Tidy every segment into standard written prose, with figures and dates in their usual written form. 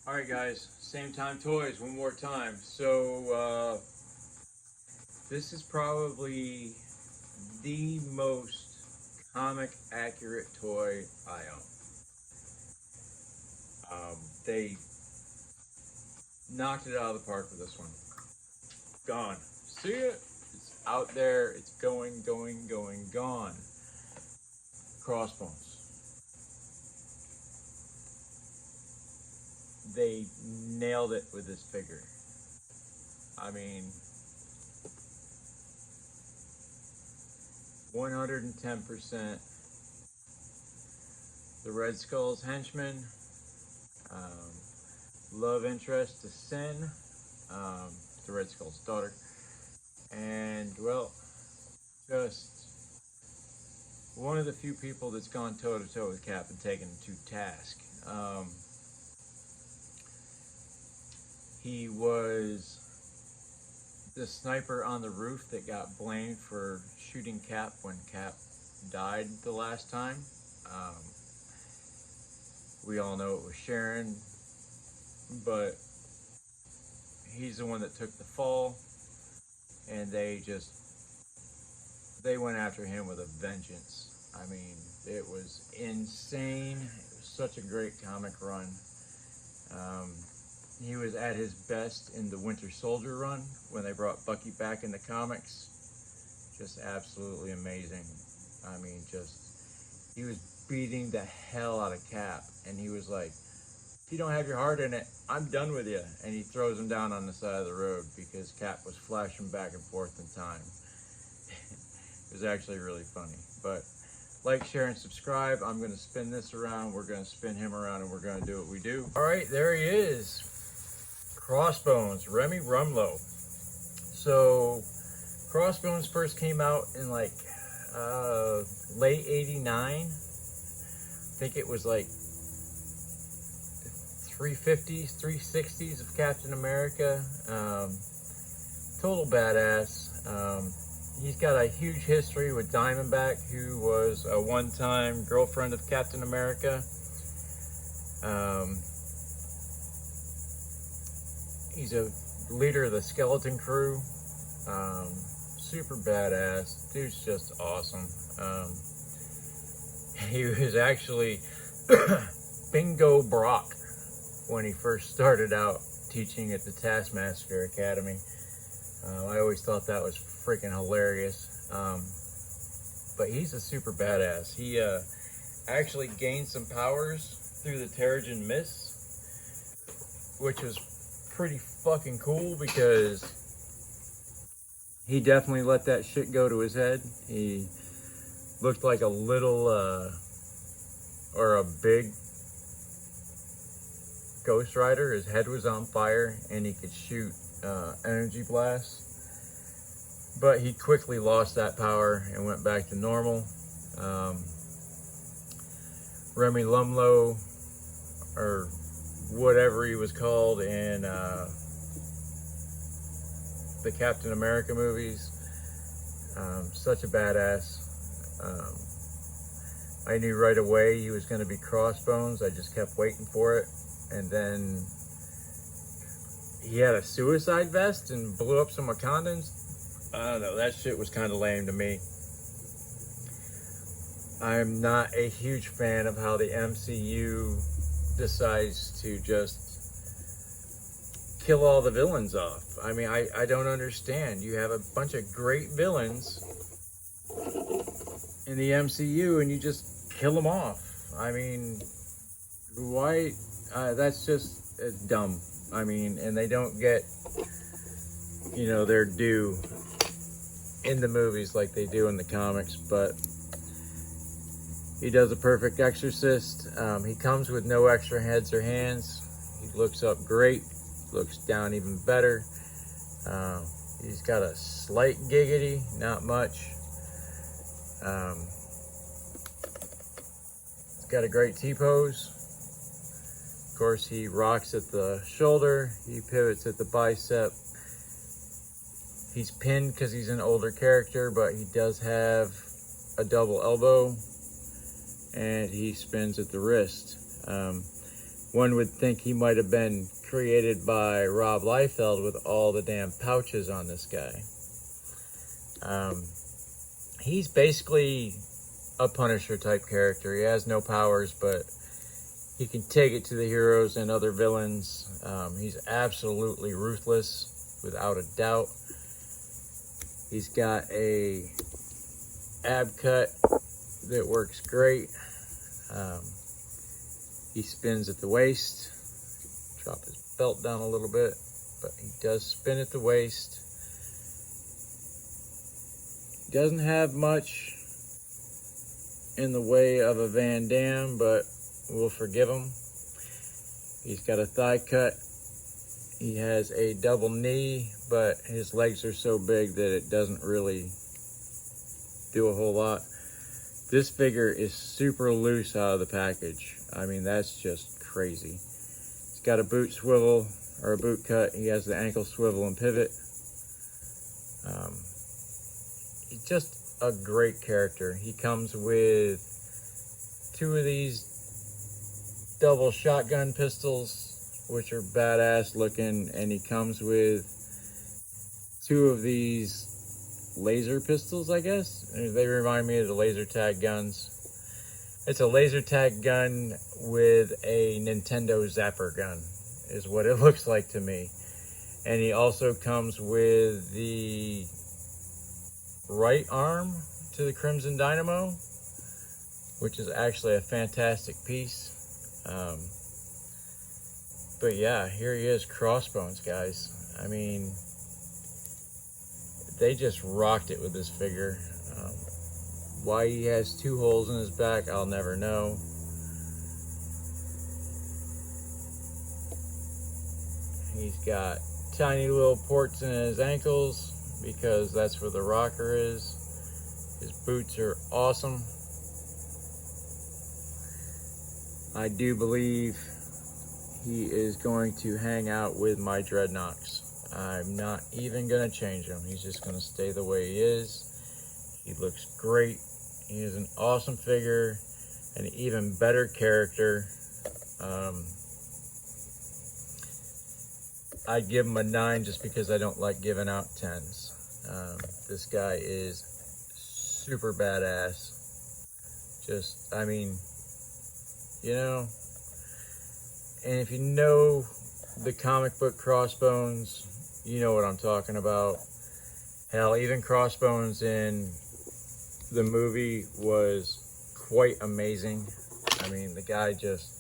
Alright guys, same time toys one more time. So this is probably the most comic accurate toy I own. They knocked it out of the park with this one. Gone. See it? It's out there. It's going, gone. Crossbones. They nailed it with this figure. I mean, 110%. The Red Skull's henchman, love interest to Sin, the Red Skull's daughter, and well, just one of the few people that's gone toe to toe with Cap and taken him to task. He was the sniper on the roof that got blamed for shooting Cap when Cap died the last time. We all know it was Sharon, but he's the one that took the fall, and they went after him with a vengeance. I mean, it was insane. It was such a great comic run. He was at his best in the Winter Soldier run when they brought Bucky back in the comics. Just absolutely amazing. I mean, he was beating the hell out of Cap, and he was like, if you don't have your heart in it, I'm done with you. And he throws him down on the side of the road because Cap was flashing back and forth in time. It was actually really funny. But like, share, and subscribe. I'm going to spin this around. We're going to spin him around, and we're going to do what we do. All right, there he is. Crossbones, Remy Rumlow. So Crossbones first came out in like late '89. I think it was like 350s, 360s of Captain America. Total badass. He's got a huge history with Diamondback, who was a one-time girlfriend of Captain America. He's a leader of the Skeleton Crew. Super badass. Dude's just awesome. He was actually Bingo Brock when he first started out teaching at the Taskmaster Academy. I always thought that was freaking hilarious. But he's a super badass. He actually gained some powers through the Terrigen Mist, which was pretty fucking cool because he definitely let that shit go to his head. He looked like a little or a big Ghost Rider. His head was on fire and he could shoot energy blasts, but he quickly lost that power and went back to normal. Remy Rumlow, or whatever he was called in the Captain America movies, such a badass. I knew right away he was going to be Crossbones. I just kept waiting for it, and then he had a suicide vest and blew up some Wakandans. I don't know, that shit was kind of lame to me. I'm not a huge fan of how the MCU decides to just kill all the villains off. I mean, I don't understand. You have a bunch of great villains in the MCU and you just kill them off. I mean, why? That's just dumb. I mean, and they don't get, you know, their due in the movies like they do in the comics. But he does a perfect exorcist. He comes with no extra heads or hands. He looks up great, looks down even better. He's got a slight giggity, not much. He's got a great T-pose. Of course, he rocks at the shoulder, he pivots at the bicep. He's pinned because he's an older character, but he does have a double elbow, and he spins at the wrist. One would think he might have been created by Rob Liefeld with all the damn pouches on this guy. He's basically a Punisher type character. He has no powers, but he can take it to the heroes and other villains. He's absolutely ruthless, without a doubt. He's got a ab cut that works great. He spins at the waist. Drop his belt down a little bit, but he does spin at the waist. He doesn't have much in the way of a Van Damme, but we'll forgive him. He's got a thigh cut. He has a double knee, but his legs are so big that it doesn't really do a whole lot. This figure is super loose out of the package. I mean, that's just crazy. He's got a boot swivel, or a boot cut. He has the ankle swivel and pivot. He's just a great character. He comes with 2 of these double shotgun pistols, which are badass looking, and he comes with 2 of these laser pistols, I guess. They remind me of the laser tag guns. It's a laser tag gun with a Nintendo Zapper gun, is what it looks like to me. And he also comes with the right arm to the Crimson Dynamo, which is actually a fantastic piece. But yeah, here he is, Crossbones, guys. I mean, they just rocked it with this figure. Why he has 2 holes in his back, I'll never know. He's got tiny little ports in his ankles because that's where the rocker is. His boots are awesome. I do believe he is going to hang out with my Dreadnoks. I'm not even going to change him. He's just going to stay the way he is. He looks great. He is an awesome figure, an even better character. I'd give him a 9 just because I don't like giving out 10s. This guy is super badass. Just, I mean, you know, and if you know the comic book Crossbones, you know what I'm talking about. Hell, even Crossbones in the movie was quite amazing. I mean, the guy just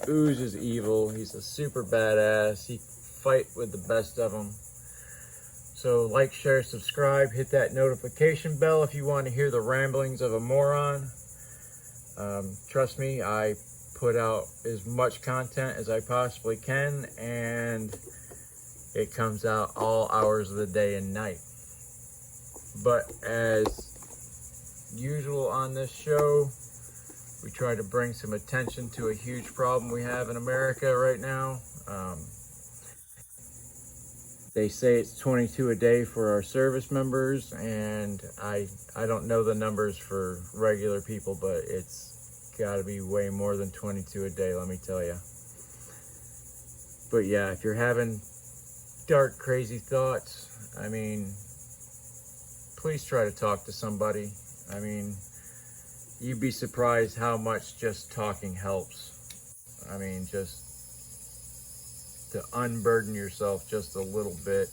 oozes evil. He's a super badass. He fight with the best of them. So like, share, subscribe, hit that notification bell if you want to hear the ramblings of a moron. Trust me, I put out as much content as I possibly can, and it comes out all hours of the day and night. But as usual on this show, we try to bring some attention to a huge problem we have in America right now. They say it's 22 a day for our service members, and I don't know the numbers for regular people, but it's got to be way more than 22 a day, let me tell you. But yeah, if you're having dark, crazy thoughts, I mean, please try to talk to somebody. I mean, you'd be surprised how much just talking helps. I mean, just to unburden yourself just a little bit,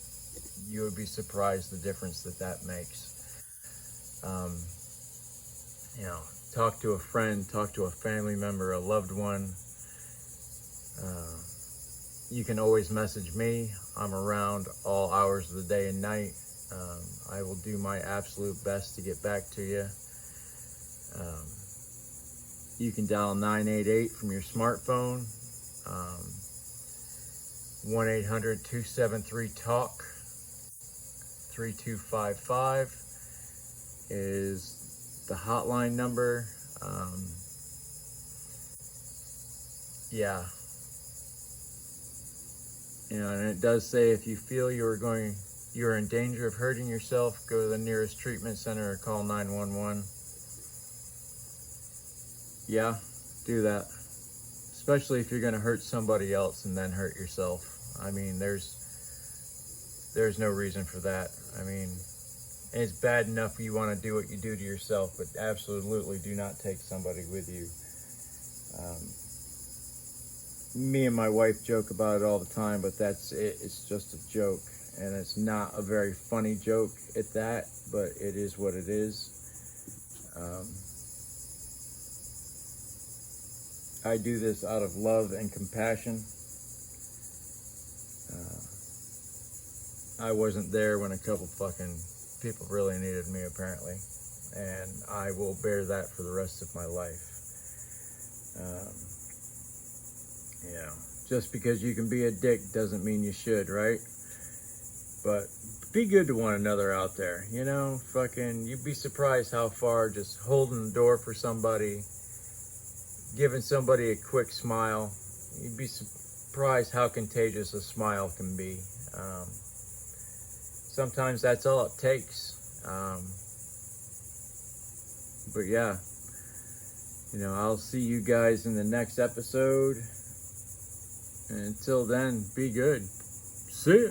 you would be surprised the difference that makes. You know, talk to a friend, talk to a family member, a loved one. You can always message me. I'm around all hours of the day and night. I will do my absolute best to get back to you. You can dial 988 from your smartphone. 1-800-273-TALK. 3255 is the hotline number. Yeah. You know, and it does say if you feel you're in danger of hurting yourself, go to the nearest treatment center or call 911. Yeah, do that. especially if you're going to hurt somebody else and then hurt yourself. I mean, there's no reason for that. I mean, it's bad enough you want to do what you do to yourself, but absolutely do not take somebody with you. Me and my wife joke about it all the time, but that's it. It's just a joke, and it's not a very funny joke at that, but it is what it is. I do this out of love and compassion. I wasn't there when a couple fucking people really needed me, apparently, and I will bear that for the rest of my life. You know, just because you can be a dick doesn't mean you should, right? But be good to one another out there, you know? Fucking, you'd be surprised how far just holding the door for somebody, giving somebody a quick smile, you'd be surprised how contagious a smile can be. Sometimes that's all it takes. But yeah, you know, I'll see you guys in the next episode. And until then, be good. See ya.